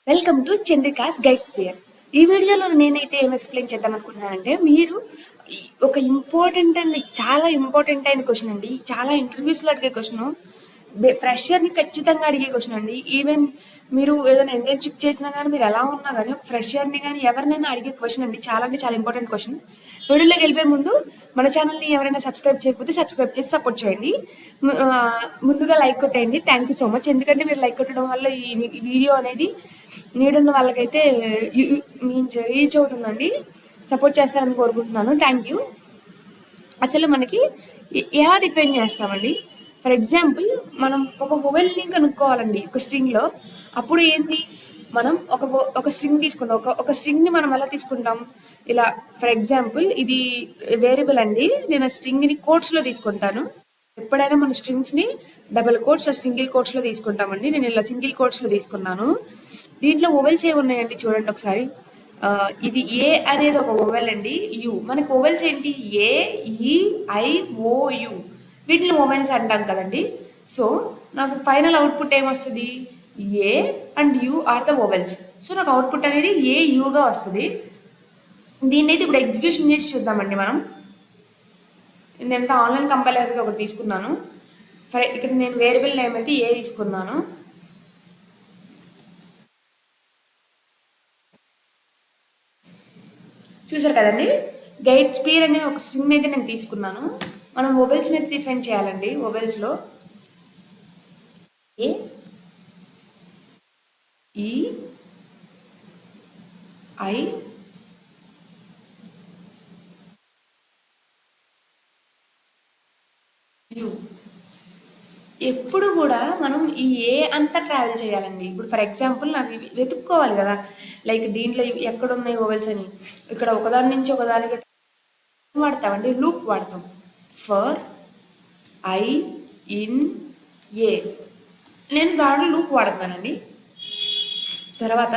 Welcome to Chandrika's guide sphere. ఈ వీడియోలో నేనైతే ఏం ఎక్స్ప్లెయిన్ చేద్దాం అనుకుంటున్నానంటే, మీరు ఒక ఇంపార్టెంట్ అండ్ చాలా ఇంపార్టెంట్ అయిన క్వశ్చన్ అండి. చాలా ఇంటర్వ్యూస్లో అడిగే క్వశ్చన్, ఫ్రెషర్ని ఖచ్చితంగా అడిగే క్వశ్చన్ అండి. ఈవెన్ మీరు ఏదైనా ఇంటర్న్షిప్ చేసినా కానీ, మీరు ఎలా ఉన్నా కానీ, ఒక ఫ్రెషర్ని కానీ ఎవరినైనా అడిగే క్వశ్చన్ అండి. చాలా అంటే చాలా ఇంపార్టెంట్ క్వశ్చన్. వీడియోలోకి వెళ్ళిపోయే ముందు మన ఛానల్ని ఎవరైనా సబ్స్క్రైబ్ చేయకపోతే సబ్స్క్రైబ్ చేసి సపోర్ట్ చేయండి. ముందుగా లైక్ కొట్టేయండి. Thank you so much. ఎందుకంటే మీరు లైక్ కొట్టడం వల్ల ఈ వీడియో అనేది నీడున్న వాళ్ళకైతే మీన్స్ రీచ్ అవుతుందండి. సపోర్ట్ చేస్తారని కోరుకుంటున్నాను. Thank you. అసలు మనకి ఎలా డిఫైన్ చేస్తామండి? ఫర్ ఎగ్జాంపుల్, మనం ఒక వొవెల్ని కనుక్కోవాలండి ఒక స్ట్రింగ్లో. అప్పుడు ఏంటి, మనం ఒక స్ట్రింగ్ తీసుకుంటాం. ఒక స్ట్రింగ్ని మనం ఎలా తీసుకుంటాం? ఇలా ఫర్ ఎగ్జాంపుల్, ఇది వేరియబుల్ అండి. నేను ఆ స్ట్రింగ్ని కోట్స్లో తీసుకుంటాను. ఎప్పుడైనా మన స్ట్రింగ్స్ని డబుల్ కోట్స్ సింగిల్ కోట్స్లో తీసుకుంటామండి. నేను ఇలా సింగిల్ కోట్స్లో తీసుకున్నాను. దీంట్లో ఓవెల్స్ ఏమి ఉన్నాయండి చూడండి ఒకసారి. ఇది ఏ అనేది ఒక ఓవెల్ అండి. యు, మనకి ఓవెల్స్ ఏంటి? A, E, I, O, U. వీటిని ఓవెల్స్ అంటాం కదండి. సో నాకు ఫైనల్ అవుట్పుట్ ఏమొస్తుంది? A and U are the vowels. So నాకు అవుట్పుట్ అనేది ఏ, యుగా వస్తుంది. దీన్ని అయితే ఇప్పుడు ఎగ్జిక్యూషన్ చేసి చూద్దామండి మనం. నేను ఆన్లైన్ కంపైలర్గా ఒకటి తీసుకున్నాను. ఇక్కడ నేను వేరియబుల్ నేమ్ అయితే ఏ తీసుకున్నాను. చూసారు కదండి, గైడ్ స్పియర్ అనే ఒక స్ట్రింగ్ అయితే నేను తీసుకున్నాను. మనం ఓవెల్స్ని అయితే డిఫైన్ చేయాలండి. ఓవెల్స్లో ఏ, ఈ, ఐ, యు. ఎప్పుడు కూడా మనం ఈ ఏ అంతా ట్రావెల్ చేయాలండి. ఇప్పుడు ఫర్ ఎగ్జాంపుల్ నాకు వెతుక్కోవాలి కదా, లైక్ దీంట్లో ఎక్కడ ఉన్నాయి ఓవెల్స్ అని. ఇక్కడ ఒకదాని నుంచి ఒకదానికి వాడతామండి, లూప్ వాడతాం. ఫర్ ఐ ఇన్ ఏ, నేను దాంట్లో లూప్ వాడుతున్నానండి. తర్వాత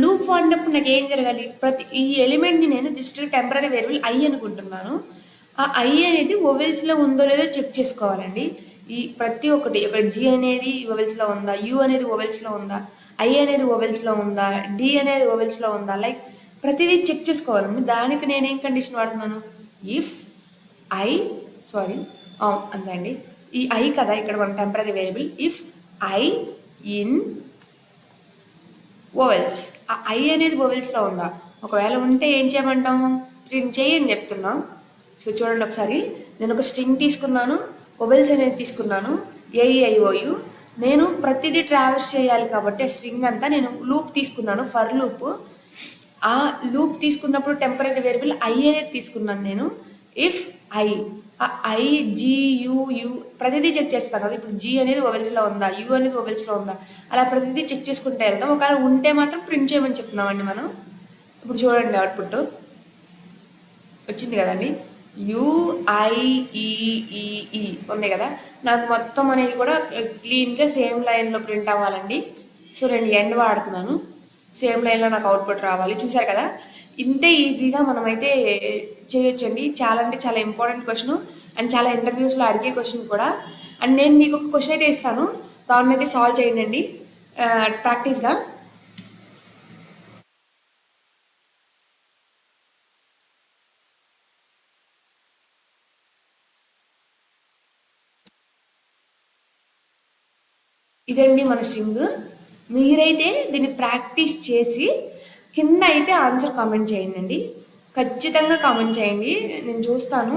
లూప్ వాడినప్పుడు నాకు ఏం జరగాలి? ఈ ఎలిమెంట్ని నేను జస్ట్ టెంపరీ వేరియబుల్ ఐ అనుకుంటున్నాను. ఆ ఐ అనేది ఓవెల్స్లో ఉందో లేదో చెక్ చేసుకోవాలండి. ఈ ప్రతి ఒక్కటి, ఇక్కడ జి అనేది ఓవెల్స్లో ఉందా, యు అనేది ఓవెల్స్లో ఉందా, ఐ అనేది ఓవెల్స్లో ఉందా, డి అనేది ఓవెల్స్లో ఉందా, లైక్ ప్రతిదీ చెక్ చేసుకోవాలండి. దానికి నేనేం కండిషన్ వాడుతున్నాను? ఇఫ్ ఐ అంతే అండి. ఈ ఐ కదా ఇక్కడ మన temporary variable. If I in vowels, ఆ ఐ అనేది ఓవెల్స్లో ఉందా? ఒకవేళ ఉంటే ఏం చేయమంటాము? ప్రింట్ చేయి అని చెప్తున్నాం. సో చూడండి ఒకసారి, నేను ఒక స్ట్రింగ్ తీసుకున్నాను, ఓవెల్స్ అనేది తీసుకున్నాను, ఏఈఐఓయు. నేను ప్రతిదీ ట్రావెల్స్ చేయాలి కాబట్టి ఆ స్ట్రింగ్ అంతా నేను లూప్ తీసుకున్నాను, ఫర్ లూప్. ఆ లూప్ తీసుకున్నప్పుడు టెంపరీ వేరియబుల్ ఐ అనేది తీసుకున్నాను నేను. If I, I, G, you ప్రతిదీ చెక్ చేస్తాను కదా. ఇప్పుడు జి అనేది ఓవెల్స్లో ఉందా, యు అనేది ఓవెల్స్లో ఉందా, అలా ప్రతిదీ చెక్ చేసుకుంటే వెళ్తాం. ఒకవేళ ఉంటే మాత్రం ప్రింట్ చేయమని చెప్తున్నామండి మనం. ఇప్పుడు చూడండి, అవుట్పుట్ వచ్చింది కదండి. యుఐఈఈఈ ఉంది కదా. నాకు మొత్తం అనేది కూడా క్లీన్గా సేమ్ లైన్లో ప్రింట్ అవ్వాలండి. సో నేను ఎండ్ వాడుతున్నాను, సేమ్ లైన్లో నాకు అవుట్పుట్ రావాలి. చూసారు కదా, ఇంతే ఈజీగా మనమైతే చేయొచ్చండి. చాలా అంటే చాలా ఇంపార్టెంట్ క్వశ్చన్ అండ్ చాలా ఇంటర్వ్యూస్లో అడిగే క్వశ్చన్ కూడా. అండ్ నేను మీకు ఒక క్వశ్చన్ అయితే ఇస్తాను, దాన్ని అయితే సాల్వ్ చేయండి ప్రాక్టీస్గా. ఇదండి మన స్ట్రింగ్. మీరైతే దీన్ని ప్రాక్టీస్ చేసి కింద అయితే ఆన్సర్ కామెంట్ చేయండి. ఖచ్చితంగా కామెంట్ చేయండి, నేను చూస్తాను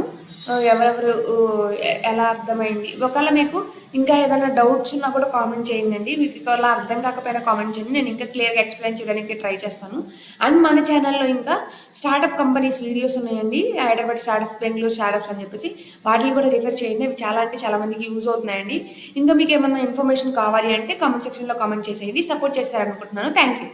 ఎవరెవరు ఎలా అర్థమైంది. ఒకవేళ మీకు ఇంకా ఏదైనా డౌట్స్ ఉన్నా కూడా కామెంట్ చేయండి. మీకు ఒకవేళ అర్థం కాకపోయినా కామెంట్ చేయండి, నేను ఇంకా క్లియర్గా ఎక్స్ప్లెయిన్ చేయడానికి ట్రై చేస్తాను. అండ్ మన ఛానల్లో ఇంకా స్టార్టప్ కంపెనీస్ వీడియోస్ ఉన్నాయండి, హైదరాబాద్ స్టార్టప్, బెంగళూరు స్టార్టప్స్ అని చెప్పేసి. వాటిని కూడా రిఫర్ చేయండి, అవి చాలా అంటే చాలా మందికి యూజ్ అవుతున్నాయండి. ఇంకా మీకు ఏమన్నా ఇన్ఫర్మేషన్ కావాలి అంటే కామెంట్ సెక్షన్లో కామెంట్ చేసేయండి. సపోర్ట్ చేస్తారనుకుంటున్నాను. Thank you.